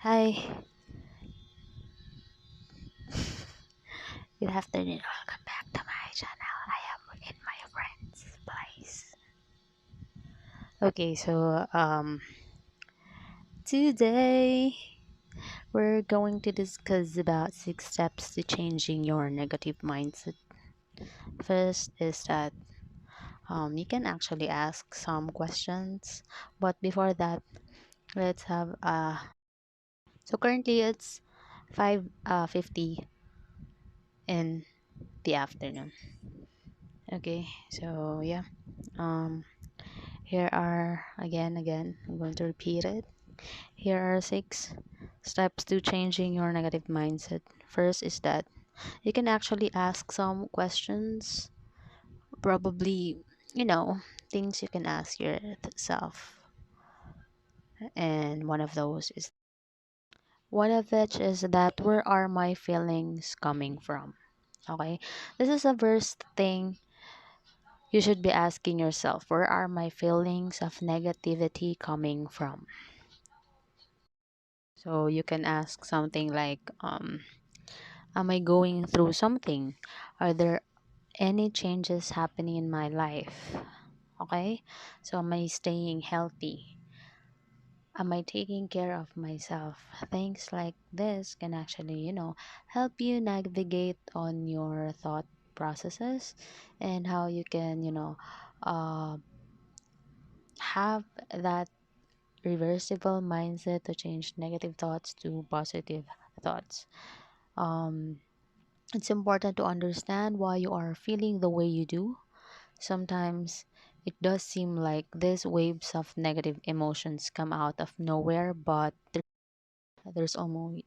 Hi, good afternoon. Welcome back to my channel. I am in my friend's place. Okay, so today we're going to discuss about 6 steps to changing your negative mindset. First is that you can actually ask some questions, but before that, let's have so currently it's 5:50 in the afternoon. Okay, so yeah. Um Here are again, I'm going to repeat it. Here are 6 steps to changing your negative mindset. First is that you can actually ask some questions, probably, you know, things you can ask yourself. And one of which is that where are my feelings coming from? Okay, this is the first thing you should be asking yourself. Where are my feelings of negativity coming from? So you can ask something like, am I going through something? Are there any changes happening in my life? Okay, so am I staying healthy? Am I taking care of myself? Things like this can actually, help you navigate on your thought processes and how you can, uh, have that reversible mindset to change negative thoughts to positive thoughts. Um, It's important to understand why you are feeling the way you do. Sometimes it does seem like these waves of negative emotions come out of nowhere, but there's almost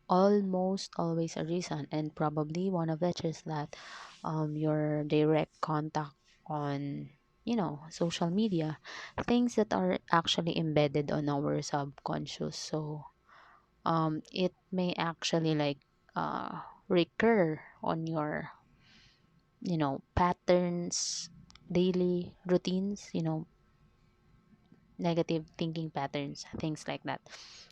always a reason, and probably one of which is that your direct contact on social media, things that are actually embedded on our subconscious. So it may actually like recur on your patterns, daily routines, negative thinking patterns, things like that.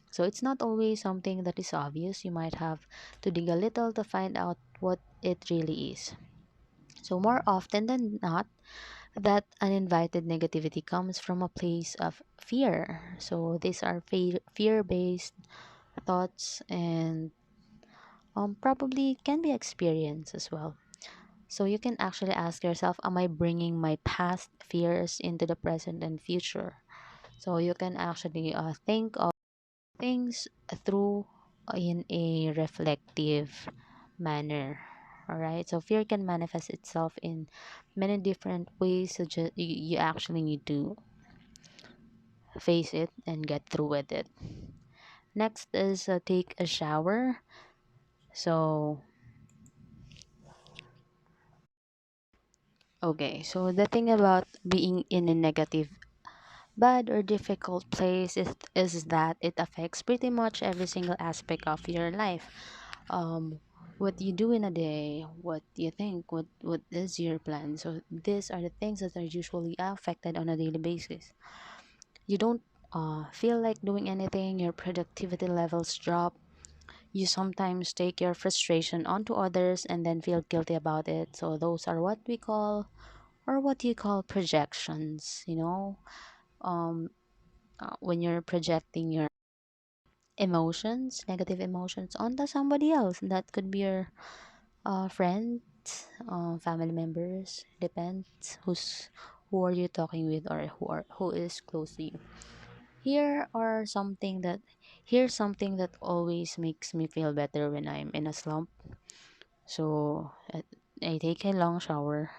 So it's not always something that is obvious. You might have to dig a little to find out what it really is. So more often than not, that uninvited negativity comes from a place of fear. So these are fear-based thoughts, and probably can be experienced as well. So you can actually ask yourself, am I bringing my past fears into the present and future? So you can actually think of things through in a reflective manner. All right. So fear can manifest itself in many different ways. So you actually need to face it and get through with it. Next is take a shower. So okay. So the thing about being in a negative bad or difficult place is that it affects pretty much every single aspect of your life. What you do in a day, what you think, what is your plan. So these are the things that are usually affected on a daily basis. You don't feel like doing anything, your productivity levels drop. You sometimes take your frustration onto others and then feel guilty about it. So those are what we call, or what you call, projections. Um, when you're projecting your emotions, negative emotions, onto somebody else. That could be your friends, family members. Depends who are you talking with, or who is close to you. Here are something that Here's something that always makes me feel better when I'm in a slump. So I take a long shower.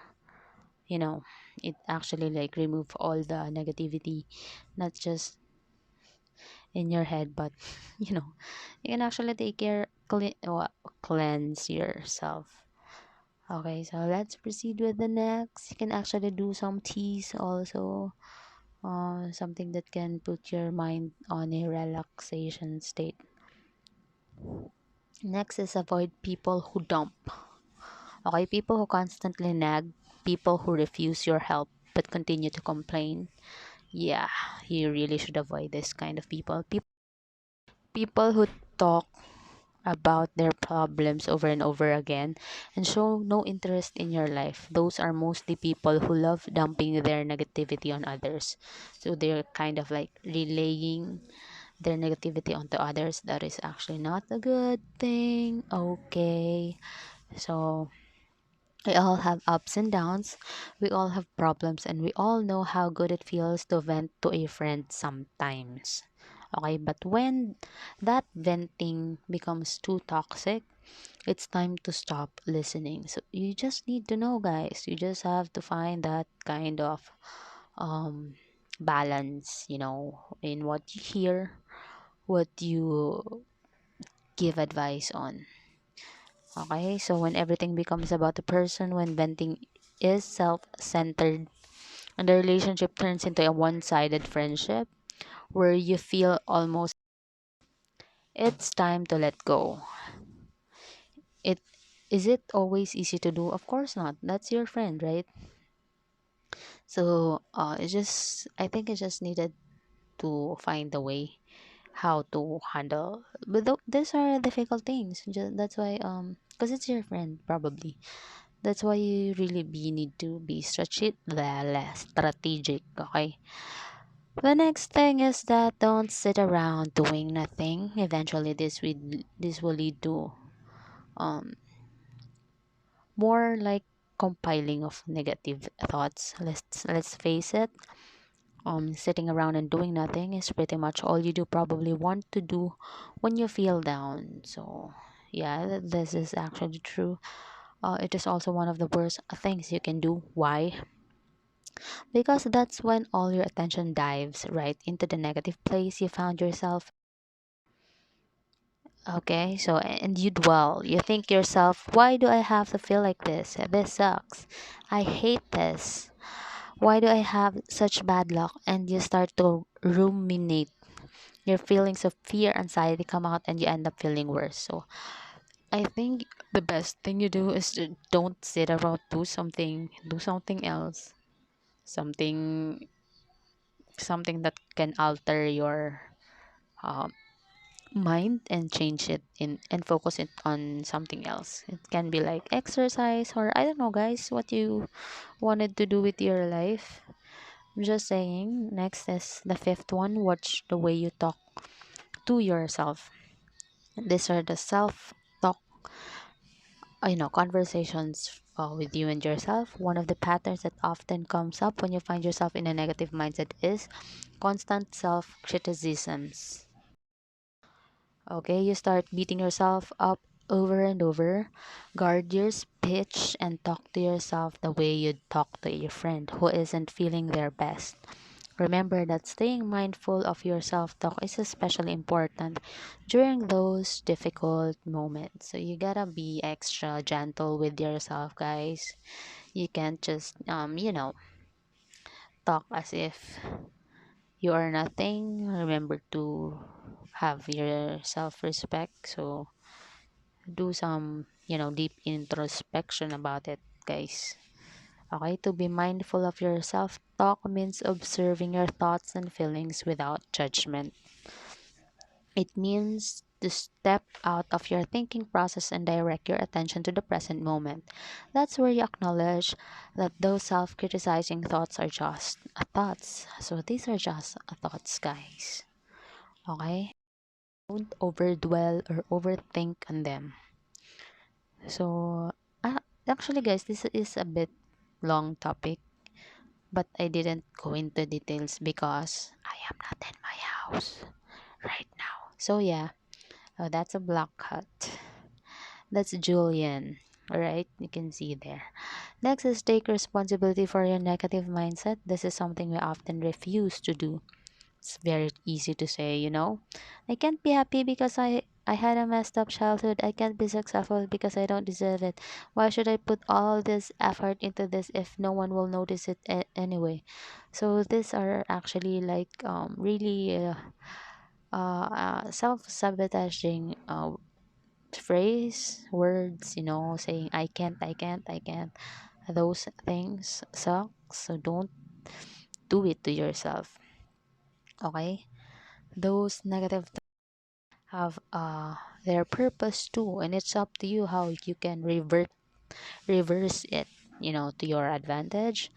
You know, it actually like remove all the negativity, not just in your head, but you know you can actually cleanse yourself. Okay, so let's proceed with the next. You can actually do some teas also, something that can put your mind on a relaxation state. Next is avoid people who dump. Okay, people who constantly nag, people who refuse your help but continue to complain. Yeah, you really should avoid this kind of people. People who talk about their problems over and over again and show no interest in your life. Those are mostly people who love dumping their negativity on others. So they're kind of like relaying their negativity onto others. That is actually not a good thing. Okay. So we all have ups and downs. We all have problems, and we all know how good it feels to vent to a friend sometimes. Okay, but when that venting becomes too toxic, it's time to stop listening. So you just need to know, guys. You just have to find that kind of um balance, in what you hear, what you give advice on. Okay, so when everything becomes about the person, when venting is self-centered, and the relationship turns into a one-sided friendship where you feel almost, it's time to let go. It is it always easy to do? Of course not. That's your friend, right? So I think it just needed to find a way how to handle. But these are difficult things. That's why because it's your friend probably. That's why you really need to be strategic. Okay. The next thing is that don't sit around doing nothing. Eventually, this will lead to um more like compiling of negative thoughts. Let's face it. Sitting around and doing nothing is pretty much all you do probably want to do when you feel down. So yeah, this is actually true. It is also one of the worst things you can do. Why? Because that's when all your attention dives right into the negative place you found yourself. Okay, so and you dwell. You think yourself, why do I have to feel like this? This sucks. I hate this. Why do I have such bad luck? And you start to ruminate. Your feelings of fear, anxiety come out, and you end up feeling worse. So I think the best thing you do is to don't sit around, do something else, something something that can alter your um, mind and change it in and focus it on something else. It can be like exercise, or I don't know, guys, what you wanted to do with your life. I'm just saying. Next is the fifth one. Watch the way you talk to yourself. These are the self talk, conversations with you and yourself. One of the patterns that often comes up when you find yourself in a negative mindset is constant self criticisms. Okay, you start beating yourself up over and over. Guard your speech and talk to yourself the way you'd talk to a friend who isn't feeling their best. Remember that staying mindful of your self talk is especially important during those difficult moments. So you gotta be extra gentle with yourself, guys. You can't just, talk as if you are nothing. Remember to have your self respect. So do some, deep introspection about it, guys. Okay, to be mindful of your self talk means observing your thoughts and feelings without judgment. It means to step out of your thinking process and direct your attention to the present moment. That's where you acknowledge that those self criticizing thoughts are just thoughts. So these are just thoughts, guys. Okay? Don't overdwell or overthink on them. So, actually, guys, this is a bit long topic, but I didn't go into details because I am not in my house right now. So yeah, that's a black cat. That's Julian. Alright, you can see there. Next is take responsibility for your negative mindset. This is something we often refuse to do. It's very easy to say, I can't be happy because I had a messed up childhood. I can't be successful because I don't deserve it. Why should I put all this effort into this if no one will notice it anyway? So these are actually like really self-sabotaging phrase words, saying I can't. Those things suck. So don't do it to yourself. Okay? Those negative. have their purpose too, and it's up to you how you can reverse it, to your advantage.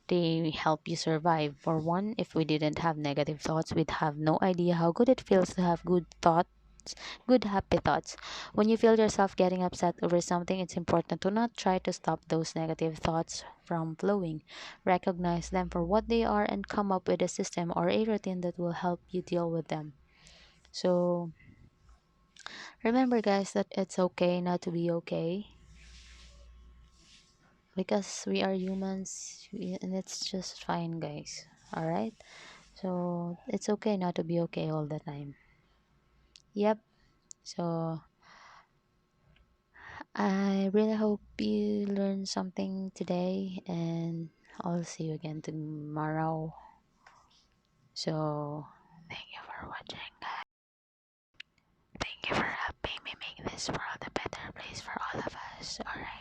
They help you survive. For one, if we didn't have negative thoughts, we'd have no idea how good it feels to have good thoughts, good happy thoughts. When you feel yourself getting upset over something, it's important to not try to stop those negative thoughts from flowing. Recognize them for what they are and come up with a system or a routine that will help you deal with them. So remember, guys, that it's okay not to be okay, because we are humans, and it's just fine, guys. All right. So it's okay not to be okay all the time. Yep. So I really hope you learned something today, and I'll see you again tomorrow. So thank you for watching. Thank you for helping me make this world a better place for all of us. Alright.